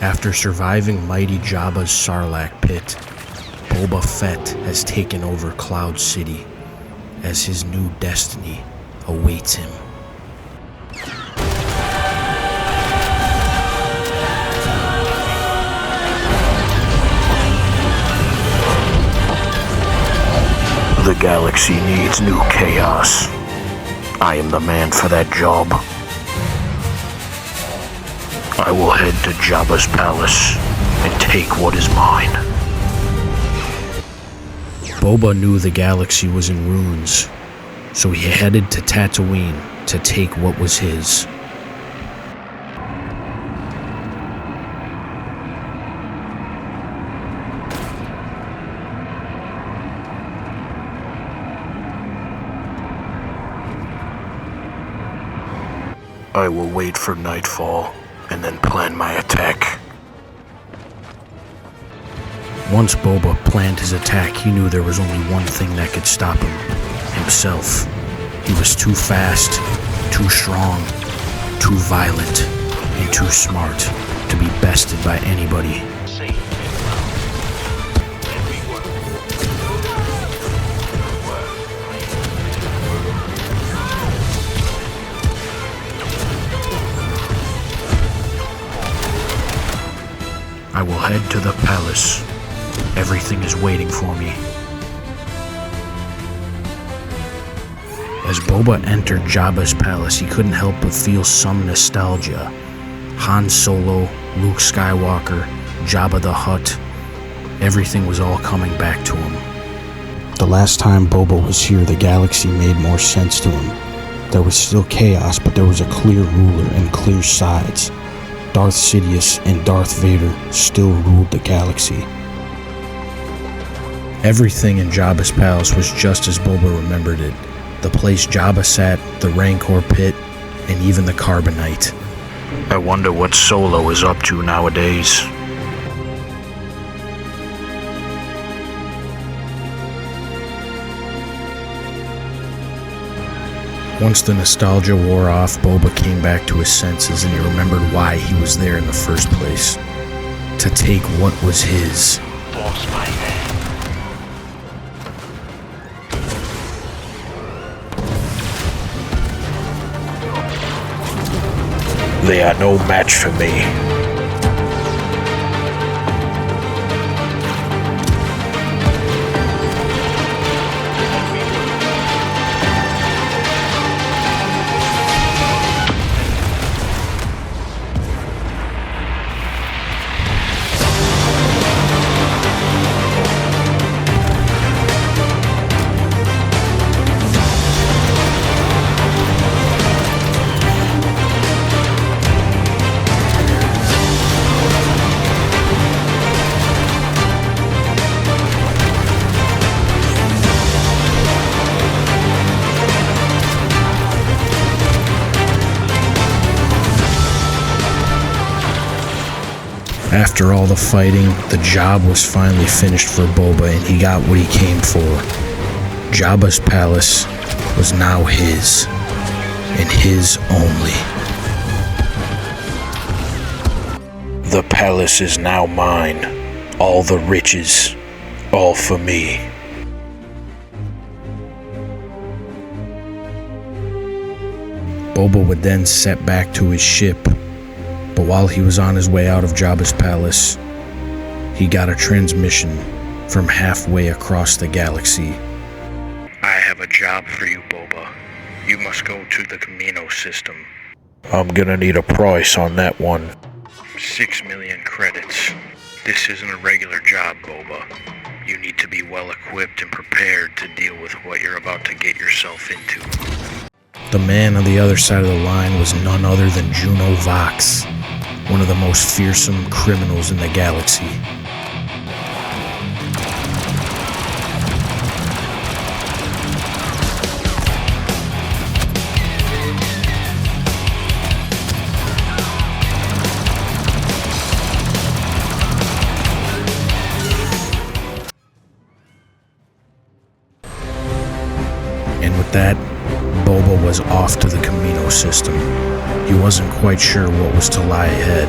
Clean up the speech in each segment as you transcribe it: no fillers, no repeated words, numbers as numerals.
After surviving mighty Jabba's Sarlacc pit, Boba Fett has taken over Cloud City as his new destiny awaits him. The galaxy needs new chaos. I am the man for that job. I will head to Jabba's palace and take what is mine. Boba knew the galaxy was in ruins, so he headed to Tatooine to take what was his. I will wait for nightfall and then plan my attack. Once Boba planned his attack, he knew there was only one thing that could stop him: himself. He was too fast, too strong, too violent, and too smart to be bested by anybody. I will head to the palace. Everything is waiting for me. As Boba entered Jabba's palace, he couldn't help but feel some nostalgia. Han Solo, Luke Skywalker, Jabba the Hutt, everything was all coming back to him. The last time Boba was here, the galaxy made more sense to him. There was still chaos, but there was a clear ruler and clear sides. Darth Sidious and Darth Vader still ruled the galaxy. Everything in Jabba's palace was just as Boba remembered it. The place Jabba sat, the Rancor pit, and even the Carbonite. I wonder what Solo is up to nowadays. Once the nostalgia wore off, Boba came back to his senses and he remembered why he was there in the first place. To take what was his. Force my hand. They are no match for me. After all the fighting, the job was finally finished for Boba and he got what he came for. Jabba's palace was now his, and his only. The palace is now mine. All the riches, all for me. Boba would then set back to his ship, but while he was on his way out of Jabba's palace, he got a transmission from halfway across the galaxy. I have a job for you, Boba. You must go to the Camino system. I'm gonna need a price on that one. 6 million credits. This isn't a regular job, Boba. You need to be well equipped and prepared to deal with what you're about to get yourself into. The man on the other side of the line was none other than Juno Vox, one of the most fearsome criminals in the galaxy. And with that, Boba was off to the Camino system. He wasn't quite sure what was to lie ahead,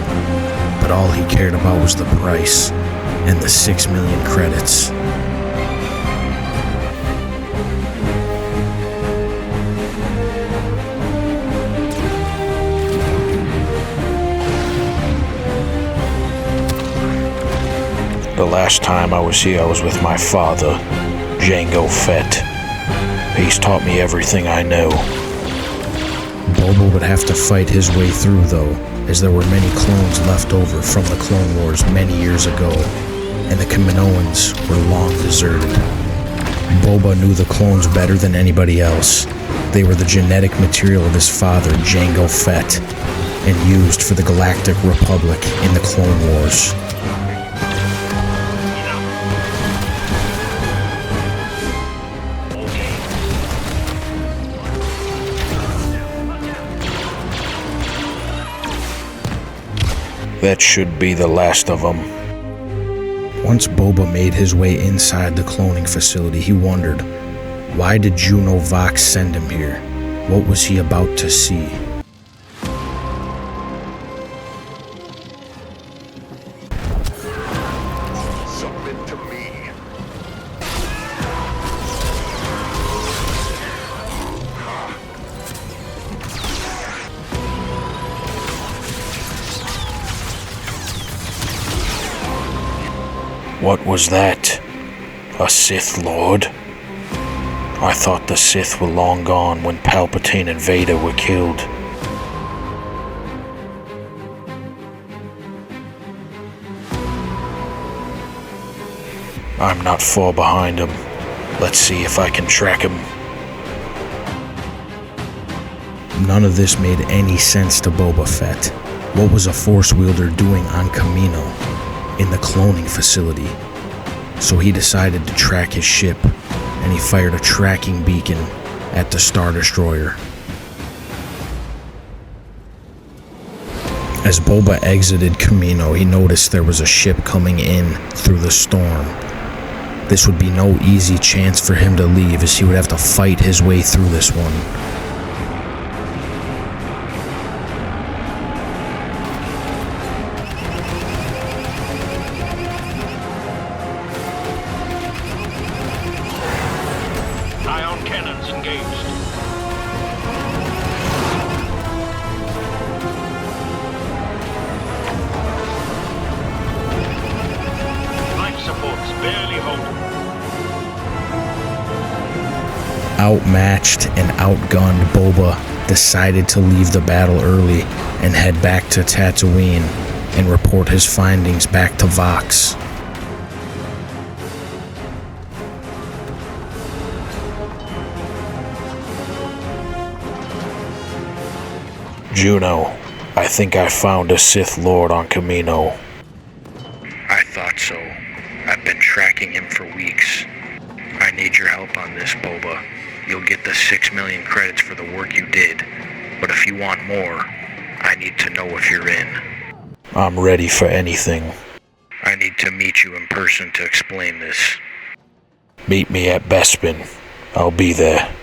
but but all he cared about was the price and the 6 million credits. The last time I was here, I was with my father, Jango Fett. He's taught me everything I know. Boba would have to fight his way through, though, as there were many clones left over from the Clone Wars many years ago, and the Kaminoans were long deserted. Boba knew the clones better than anybody else. They were the genetic material of his father, Jango Fett, and used for the Galactic Republic in the Clone Wars. That should be the last of them. Once Boba made his way inside the cloning facility, he wondered, why did Juno Vox send him here? What was he about to see? Submit to me. What was that? A Sith Lord? I thought the Sith were long gone when Palpatine and Vader were killed. I'm not far behind him. Let's see if I can track him. None of this made any sense to Boba Fett. What was a Force wielder doing on Kamino, in the cloning facility? So he decided to track his ship, and he fired a tracking beacon at the Star Destroyer. As Boba exited Kamino, he noticed there was a ship coming in through the storm. This would be no easy chance for him to leave, as he would have to fight his way through this one. Ion cannons engaged. Life supports barely holding. Outmatched and outgunned, Boba decided to leave the battle early and head back to Tatooine and report his findings back to Vox. Juno, I think I found a Sith Lord on Kamino. I thought so. I've been tracking him for weeks. I need your help on this, Boba. You'll get the 6 million credits for the work you did. But if you want more, I need to know if you're in. I'm ready for anything. I need to meet you in person to explain this. Meet me at Bespin. I'll be there.